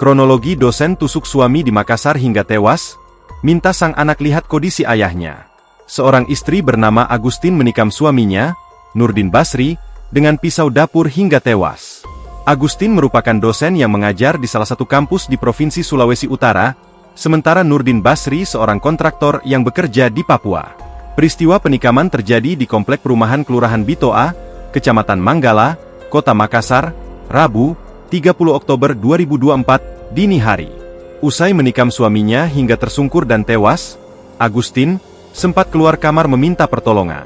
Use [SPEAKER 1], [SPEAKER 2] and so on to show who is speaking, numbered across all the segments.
[SPEAKER 1] Kronologi dosen tusuk suami di Makassar hingga tewas, minta sang anak lihat kondisi ayahnya. Seorang istri bernama Agustin menikam suaminya, Nurdin Basri, dengan pisau dapur hingga tewas. Agustin merupakan dosen yang mengajar di salah satu kampus di Provinsi Sulawesi Utara, sementara Nurdin Basri seorang kontraktor yang bekerja di Papua. Peristiwa penikaman terjadi di Komplek Perumahan Kelurahan Bitoa, Kecamatan Manggala, Kota Makassar, Rabu, 30 Oktober 2024, dini hari. Usai menikam suaminya hingga tersungkur dan tewas, Agustin sempat keluar kamar meminta pertolongan.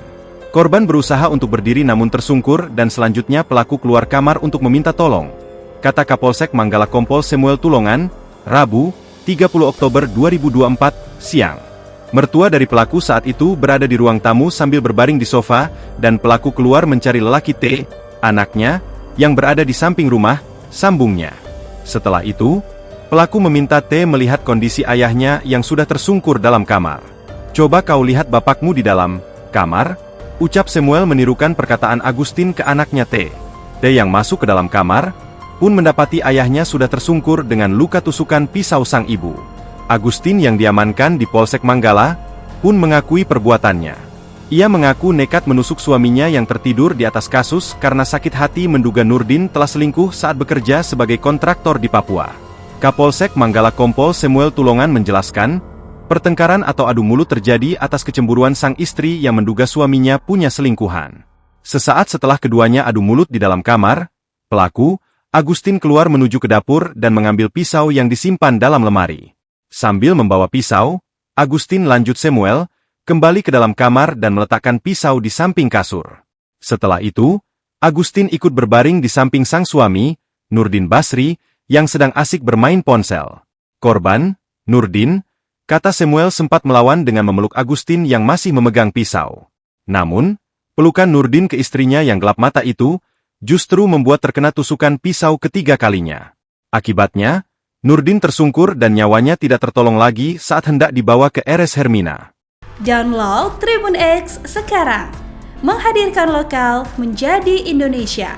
[SPEAKER 1] Korban berusaha untuk berdiri namun tersungkur dan selanjutnya pelaku keluar kamar untuk meminta tolong. Kata Kapolsek Manggala Kompol Samuel Tulongan, Rabu, 30 Oktober 2024, siang. Mertua dari pelaku saat itu berada di ruang tamu sambil berbaring di sofa, dan pelaku keluar mencari lelaki T, anaknya, yang berada di samping rumah, sambungnya. Setelah itu, pelaku meminta T melihat kondisi ayahnya yang sudah tersungkur dalam kamar. "Coba kau lihat bapakmu di dalam kamar," ucap Samuel menirukan perkataan Agustin ke anaknya T. T yang masuk ke dalam kamar, pun mendapati ayahnya sudah tersungkur dengan luka tusukan pisau sang ibu. Agustin yang diamankan di Polsek Manggala, pun mengakui perbuatannya. Ia mengaku nekat menusuk suaminya yang tertidur di atas kasus karena sakit hati menduga Nurdin telah selingkuh saat bekerja sebagai kontraktor di Papua. Kapolsek Manggala Kompol Samuel Tulongan menjelaskan, pertengkaran atau adu mulut terjadi atas kecemburuan sang istri yang menduga suaminya punya selingkuhan. Sesaat setelah keduanya adu mulut di dalam kamar, pelaku, Agustin keluar menuju ke dapur dan mengambil pisau yang disimpan dalam lemari. Sambil membawa pisau, Agustin lanjut Samuel kembali ke dalam kamar dan meletakkan pisau di samping kasur. Setelah itu, Agustin ikut berbaring di samping sang suami, Nurdin Basri, yang sedang asik bermain ponsel. Korban, Nurdin, kata Samuel sempat melawan dengan memeluk Agustin yang masih memegang pisau. Namun, pelukan Nurdin ke istrinya yang gelap mata itu, justru membuat terkena tusukan pisau ketiga kalinya. Akibatnya, Nurdin tersungkur dan nyawanya tidak tertolong lagi saat hendak dibawa ke RS Hermina.
[SPEAKER 2] Download Tribun X sekarang, menghadirkan lokal menjadi Indonesia.